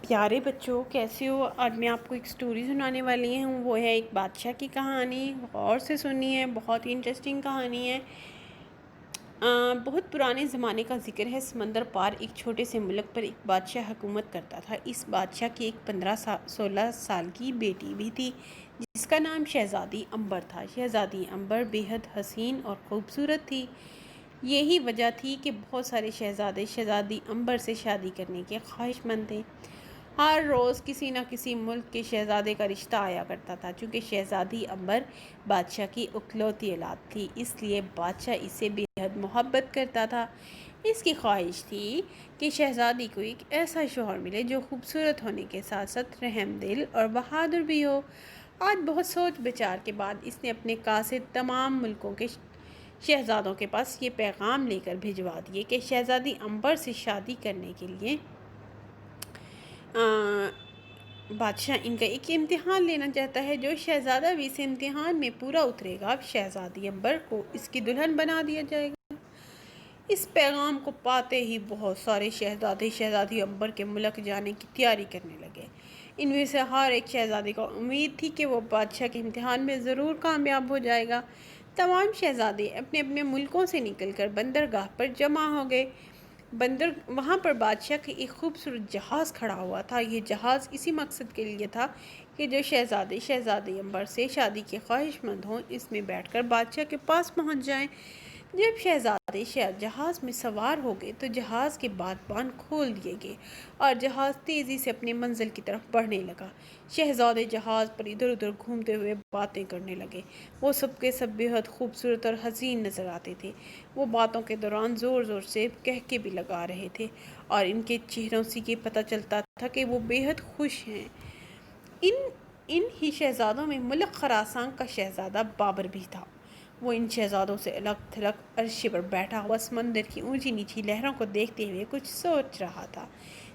پیارے بچوں، کیسے ہو؟ آج میں آپ کو ایک سٹوری سنانے والی ہوں، وہ ہے ایک بادشاہ کی کہانی۔ غور سے سنی ہے، بہت ہی انٹرسٹنگ کہانی ہے۔ بہت پرانے زمانے کا ذکر ہے۔ سمندر پار ایک چھوٹے سے ملک پر ایک بادشاہ حکومت کرتا تھا۔ اس بادشاہ کی ایک 16 سال کی بیٹی بھی تھی جس کا نام شہزادی امبر تھا۔ شہزادی امبر بے حد حسین اور خوبصورت تھی۔ یہی وجہ تھی کہ بہت سارے شہزادے شہزادی امبر سے شادی کرنے کے خواہش مند تھے۔ ہر روز کسی نہ کسی ملک کے شہزادے کا رشتہ آیا کرتا تھا۔ چونکہ شہزادی امبر بادشاہ کی اکلوتی اولاد تھی، اس لیے بادشاہ اسے بے حد محبت کرتا تھا۔ اس کی خواہش تھی کہ شہزادی کو ایک ایسا شوہر ملے جو خوبصورت ہونے کے ساتھ ساتھ رحم دل اور بہادر بھی ہو۔ آج بہت سوچ بچار کے بعد اس نے اپنے قاصد تمام ملکوں کے شہزادوں کے پاس یہ پیغام لے کر بھجوا دیے کہ شہزادی امبر سے شادی کرنے کے لیے بادشاہ ان کا ایک امتحان لینا چاہتا ہے۔ جو شہزادہ بھی اس امتحان میں پورا اترے گا، شہزادی امبر کو اس کی دلہن بنا دیا جائے گا۔ اس پیغام کو پاتے ہی بہت سارے شہزادے شہزادی امبر کے ملک جانے کی تیاری کرنے لگے۔ ان میں سے ہر ایک شہزادے کو امید تھی کہ وہ بادشاہ کے امتحان میں ضرور کامیاب ہو جائے گا۔ تمام شہزادے اپنے اپنے ملکوں سے نکل کر بندرگاہ پر جمع ہو گئے۔ وہاں پر بادشاہ کا ایک خوبصورت جہاز کھڑا ہوا تھا۔ یہ جہاز اسی مقصد کے لیے تھا کہ جو شہزادے شہزادی امبر سے شادی کے خواہش مند ہوں، اس میں بیٹھ کر بادشاہ کے پاس پہنچ جائیں۔ جب شہزادے جہاز میں سوار ہو گئے تو جہاز کے بادبان کھول دیے گئے اور جہاز تیزی سے اپنی منزل کی طرف بڑھنے لگا۔ شہزادے جہاز پر ادھر ادھر گھومتے ہوئے باتیں کرنے لگے۔ وہ سب کے سب بے حد خوبصورت اور حسین نظر آتے تھے۔ وہ باتوں کے دوران زور زور سے کہکے بھی لگا رہے تھے اور ان کے چہروں سے یہ پتہ چلتا تھا کہ وہ بے حد خوش ہیں۔ ان ہی شہزادوں میں ملک خراسان کا شہزادہ بابر بھی تھا۔ وہ ان شہزادوں سے الگ تھلگ عرشے پر بیٹھا ہوا سمندر کی اونچی نیچی لہروں کو دیکھتے ہوئے کچھ سوچ رہا تھا۔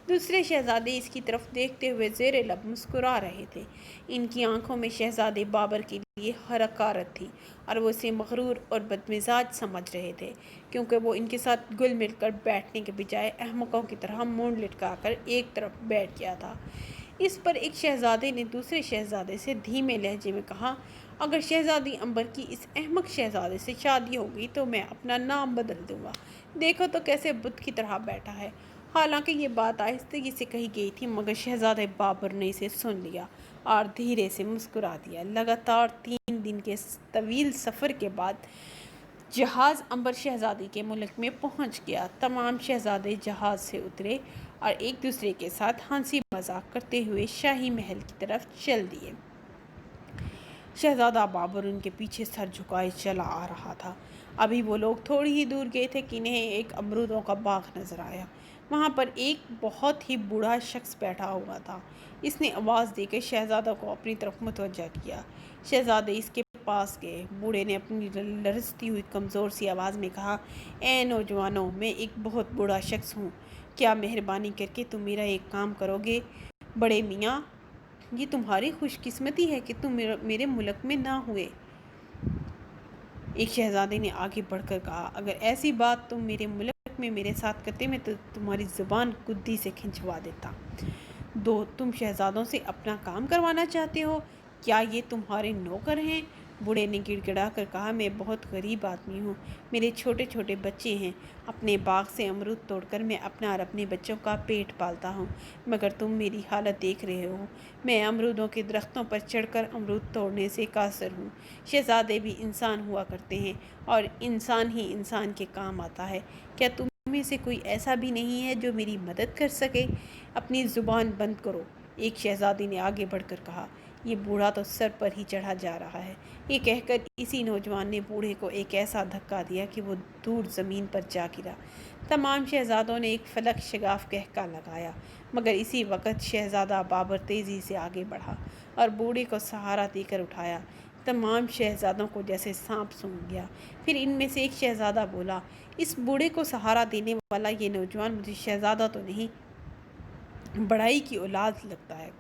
دوسرے شہزادے اس کی طرف دیکھتے ہوئے زیر لب مسکرا رہے تھے۔ ان کی آنکھوں میں شہزادے بابر کے لیے حقارت تھی اور وہ اسے مغرور اور بدمزاج سمجھ رہے تھے، کیونکہ وہ ان کے ساتھ گل مل کر بیٹھنے کے بجائے احمقوں کی طرح مونڈ لٹکا کر ایک طرف بیٹھ گیا تھا۔ اس پر ایک شہزادے نے دوسرے شہزادے سے دھیمے لہجے میں کہا، اگر شہزادی امبر کی اس احمق شہزادے سے شادی ہوگی تو میں اپنا نام بدل دوں گا۔ دیکھو تو کیسے بت کی طرح بیٹھا ہے۔ حالانکہ یہ بات آہستگی سے کہی گئی تھی، مگر شہزادے بابر نے اسے سن لیا اور دھیرے سے مسکرا دیا۔ لگاتار 3 دن کے طویل سفر کے بعد جہاز امبر شہزادی کے ملک میں پہنچ گیا۔ تمام شہزادے جہاز سے اترے اور ایک دوسرے کے ساتھ ہنسی مذاق کرتے ہوئے شاہی محل کی طرف چل دیے۔ شہزادہ بابر ان کے پیچھے سر جھکائے چلا آ رہا تھا۔ ابھی وہ لوگ تھوڑی ہی دور گئے تھے کہ انہیں ایک امرودوں کا باغ نظر آیا۔ وہاں پر ایک بہت ہی بوڑھا شخص بیٹھا ہوا تھا۔ اس نے آواز دے کر شہزادہ کو اپنی طرف متوجہ کیا۔ شہزادے اس کے پاس گئے۔ بوڑھے نے اپنی لرزتی ہوئی کمزور سی آواز میں کہا، اے نوجوانوں، میں ایک بہت بوڑھا شخص ہوں، کیا مہربانی کر کے تم میرا ایک کام کرو گے؟ بڑے میاں، یہ تمہاری خوش قسمتی ہے کہ تم میرے ملک میں نہ ہوئے۔ ایک شہزادے نے آگے بڑھ کر کہا، اگر ایسی بات تم میرے ملک میں میرے ساتھ کرتے میں تو تمہاری زبان گدی سے کھنچوا دیتا۔ تم شہزادوں سے اپنا کام کروانا چاہتے ہو؟ کیا یہ تمہارے نوکر ہیں؟ بوڑھے نے گڑ گڑا کر کہا، میں بہت غریب آدمی ہوں، میرے چھوٹے چھوٹے بچے ہیں، اپنے باغ سے امرود توڑ کر میں اپنا اور اپنے بچوں کا پیٹ پالتا ہوں، مگر تم میری حالت دیکھ رہے ہو، میں امرودوں کے درختوں پر چڑھ کر امرود توڑنے سے قاصر ہوں۔ شہزادے بھی انسان ہوا کرتے ہیں اور انسان ہی انسان کے کام آتا ہے۔ کیا تم میں سے کوئی ایسا بھی نہیں ہے جو میری مدد کر سکے؟ اپنی زبان بند کرو۔ ایک شہزادی نے آگے بڑھ کر کہا، یہ بوڑھا تو سر پر ہی چڑھا جا رہا ہے۔ یہ کہہ کر اسی نوجوان نے بوڑھے کو ایک ایسا دھکا دیا کہ وہ دور زمین پر جا گرا۔ تمام شہزادوں نے ایک فلک شگاف قہقہ لگایا، مگر اسی وقت شہزادہ بابر تیزی سے آگے بڑھا اور بوڑھے کو سہارا دے کر اٹھایا۔ تمام شہزادوں کو جیسے سانپ سونگھ گیا۔ پھر ان میں سے ایک شہزادہ بولا، اس بوڑھے کو سہارا دینے والا یہ نوجوان مجھے شہزادہ تو نہیں، بڑائی کی اولاد لگتا ہے۔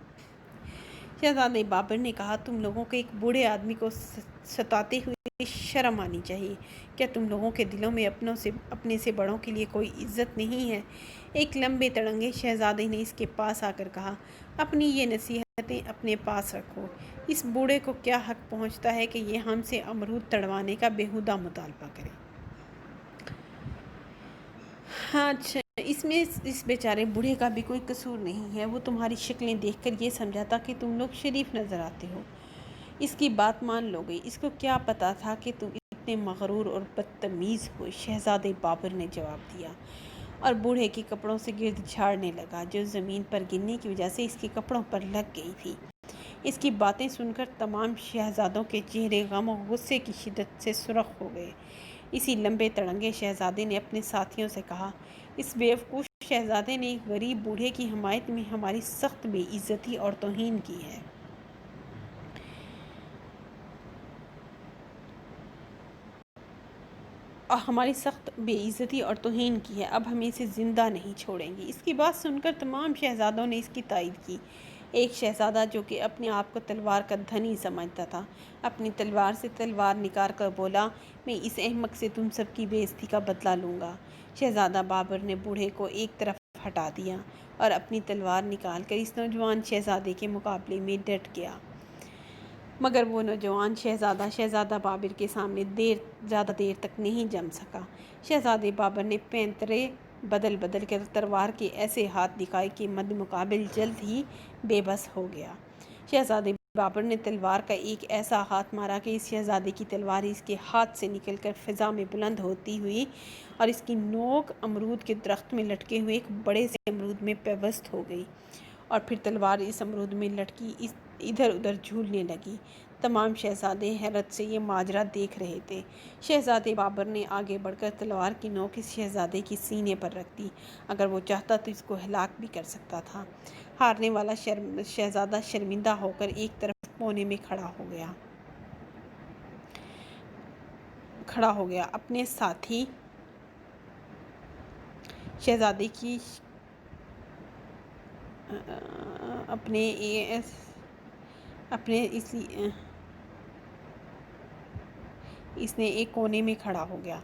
شہزادے بابر نے کہا، تم لوگوں کو ایک بوڑھے آدمی کو ستاتے ہوئے شرم آنی چاہیے۔ کیا تم لوگوں کے دلوں میں اپنے سے بڑوں کے لیے کوئی عزت نہیں ہے؟ ایک لمبے تڑنگے شہزادے نے اس کے پاس آ کر کہا، اپنی یہ نصیحتیں اپنے پاس رکھو۔ اس بوڑھے کو کیا حق پہنچتا ہے کہ یہ ہم سے امرود تڑوانے کا بیہودہ مطالبہ کرے؟ ہاں اچھا، اس میں اس بیچارے بوڑھے کا بھی کوئی قصور نہیں ہے۔ وہ تمہاری شکلیں دیکھ کر یہ سمجھا تھا کہ تم لوگ شریف نظر آتے ہو، اس کی بات مان لو گے۔ اس کو کیا پتا تھا کہ تم اتنے مغرور اور بدتمیز ہو؟ شہزادے بابر نے جواب دیا، اور بوڑھے کے کپڑوں سے گرد جھاڑنے لگا جو زمین پر گرنے کی وجہ سے اس کے کپڑوں پر لگ گئی تھی۔ اس کی باتیں سن کر تمام شہزادوں کے چہرے غم و غصے کی شدت سے سرخ ہو گئے۔ اسی لمبے تڑنگے شہزادے نے اپنے ساتھیوں سے کہا، اس بیوقوف شہزادے نے ایک غریب بوڑھے کی حمایت میں ہماری سخت بے عزتی اور توہین کی ہے۔ اب ہم اسے زندہ نہیں چھوڑیں گے۔ اس کی بات سن کر تمام شہزادوں نے اس کی تائید کی۔ ایک شہزادہ جو کہ اپنے آپ کو تلوار کا دھنی سمجھتا تھا، اپنی تلوار سے تلوار نکال کر بولا، میں اس احمق سے تم سب کی بے عزتی کا بدلہ لوں گا۔ شہزادہ بابر نے بوڑھے کو ایک طرف ہٹا دیا اور اپنی تلوار نکال کر اس نوجوان شہزادے کے مقابلے میں ڈٹ گیا، مگر وہ نوجوان شہزادہ بابر کے سامنے زیادہ دیر تک نہیں جم سکا۔ شہزادے بابر نے پینترے بدل کر تلوار کے ایسے ہاتھ دکھائے کہ مد مقابل جلد ہی بے بس ہو گیا۔ شہزادے بابر نے تلوار کا ایک ایسا ہاتھ مارا کہ اس شہزادے کی تلوار اس کے ہاتھ سے نکل کر فضا میں بلند ہوتی ہوئی اور اس کی نوک امرود کے درخت میں لٹکے ہوئے ایک بڑے سے امرود میں پیوست ہو گئی، اور پھر تلوار اس امرود میں لٹکی ادھر ادھر جھولنے لگی۔ تمام شہزادے حیرت سے یہ ماجرا دیکھ رہے تھے۔ شہزادے بابر نے آگے بڑھ کر تلوار کی نوک اس شہزادے کی سینے پر رکھ دی۔ اگر وہ چاہتا تو اس کو ہلاک بھی کر سکتا تھا۔ ہارنے والا شہزادہ شرمندہ ہو کر ایک طرف کونے میں کھڑا ہو گیا۔ اپنے ساتھی شہزادے کی اس نے ایک کونے میں کھڑا ہو گیا۔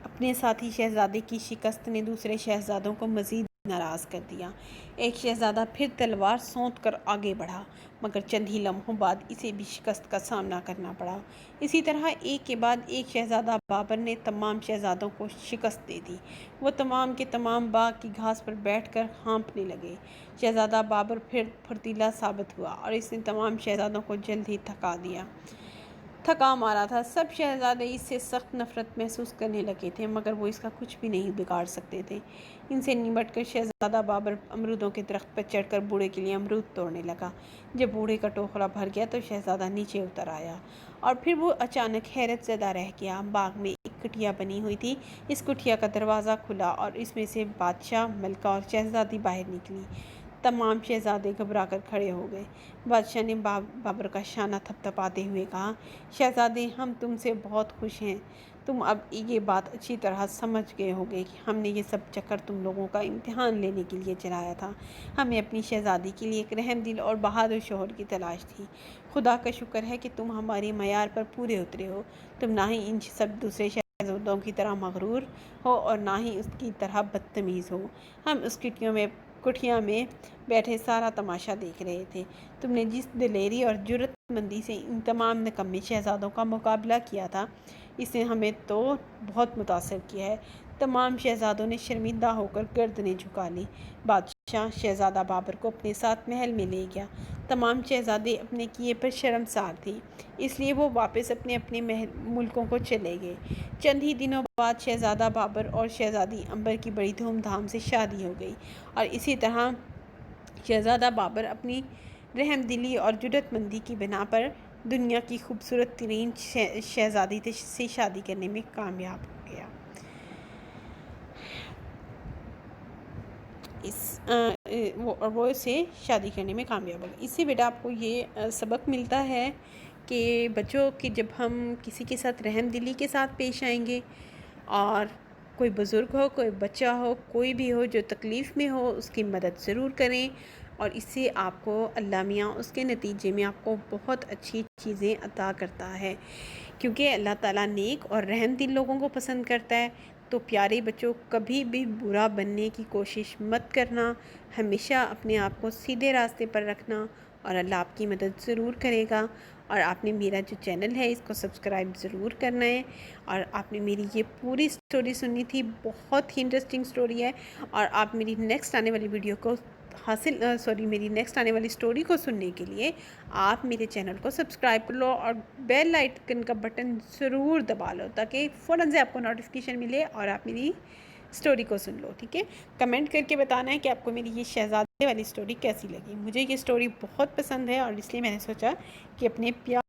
اپنے ساتھی شہزادے کی شکست نے دوسرے شہزادوں کو مزید ناراض کر دیا۔ ایک شہزادہ پھر تلوار سونت کر آگے بڑھا، مگر چند ہی لمحوں بعد اسے بھی شکست کا سامنا کرنا پڑا۔ اسی طرح ایک کے بعد ایک شہزادہ بابر نے تمام شہزادوں کو شکست دے دی۔ وہ تمام کے تمام باغ کی گھاس پر بیٹھ کر ہانپنے لگے۔ شہزادہ بابر پھر پھرتیلا ثابت ہوا اور اس نے تمام شہزادوں کو جلد ہی تھکا مارا تھا۔ سب شہزادے اس سے سخت نفرت محسوس کرنے لگے تھے، مگر وہ اس کا کچھ بھی نہیں بگاڑ سکتے تھے۔ ان سے نمٹ کر شہزادہ بابر امرودوں کے درخت پر چڑھ کر بوڑھے کے لیے امرود توڑنے لگا۔ جب بوڑھے کا ٹوکرا بھر گیا تو شہزادہ نیچے اتر آیا، اور پھر وہ اچانک حیرت زدہ رہ گیا۔ باغ میں ایک کٹیا بنی ہوئی تھی۔ اس کٹیا کا دروازہ کھلا اور اس میں سے بادشاہ، ملکہ اور شہزادی باہر نکلی۔ تمام شہزادے گھبرا کر کھڑے ہو گئے۔ بادشاہ نے بابر کا شانہ تھپتھپاتے ہوئے کہا، شہزادے، ہم تم سے بہت خوش ہیں۔ تم اب یہ بات اچھی طرح سمجھ گئے ہوگے کہ ہم نے یہ سب چکر تم لوگوں کا امتحان لینے کے لیے چلایا تھا۔ ہمیں اپنی شہزادی کے لیے ایک رحم دل اور بہادر شوہر کی تلاش تھی۔ خدا کا شکر ہے کہ تم ہمارے معیار پر پورے اترے ہو۔ تم نہ ہی ان سب دوسرے شہزادوں کی طرح مغرور ہو اور نہ ہی اس کی طرح بدتمیز ہو۔ ہم اس کٹیا میں بیٹھے سارا تماشا دیکھ رہے تھے۔ تم نے جس دلیری اور جرأت مندی سے ان تمام نکمے شہزادوں کا مقابلہ کیا تھا، اس نے ہمیں تو بہت متاثر کیا ہے۔ تمام شہزادوں نے شرمندہ ہو کر گردنیں جھکا لیں۔ بادشاہ شہزادہ بابر کو اپنے ساتھ محل میں لے گیا۔ تمام شہزادے اپنے کیے پر شرمسار تھے، اس لیے وہ واپس اپنے اپنے ملکوں کو چلے گئے۔ چند ہی دنوں بعد شہزادہ بابر اور شہزادی امبر کی بڑی دھوم دھام سے شادی ہو گئی، اور اسی طرح شہزادہ بابر اپنی رحم دلی اور جرأت مندی کی بنا پر دنیا کی خوبصورت ترین شہزادی سے شادی کرنے میں کامیاب ہو گیا۔ اس سے بیٹا آپ کو یہ سبق ملتا ہے کہ بچوں کہ جب ہم کسی کے ساتھ رحم دلی کے ساتھ پیش آئیں گے، اور کوئی بزرگ ہو، کوئی بچہ ہو، کوئی بھی ہو جو تکلیف میں ہو، اس کی مدد ضرور کریں۔ اور اس سے آپ کو اللہ میاں اس کے نتیجے میں آپ کو بہت اچھی چیزیں عطا کرتا ہے، کیونکہ اللہ تعالیٰ نیک اور رحم دل لوگوں کو پسند کرتا ہے۔ تو پیارے بچوں، کبھی بھی برا بننے کی کوشش مت کرنا، ہمیشہ اپنے آپ کو سیدھے راستے پر رکھنا، اور اللہ آپ کی مدد ضرور کرے گا۔ اور آپ نے میرا جو چینل ہے اس کو سبسکرائب ضرور کرنا ہے، اور آپ نے میری یہ پوری سٹوری سنی تھی، بہت ہی انٹرسٹنگ سٹوری ہے، اور آپ میری نیکسٹ آنے والی ویڈیو کو میری نیکسٹ آنے والی سٹوری کو سننے کے لیے آپ میرے چینل کو سبسکرائب کر لو اور بیل آئیکن کا بٹن ضرور دبا لو، تاکہ فوراً سے آپ کو نوٹیفیکیشن ملے اور آپ میری سٹوری کو سن لو، ٹھیک ہے؟ کمنٹ کر کے بتانا ہے کہ آپ کو میری یہ شہزادے والی سٹوری کیسی لگی۔ مجھے یہ سٹوری بہت پسند ہے، اور اس لیے میں نے سوچا کہ اپنے پیار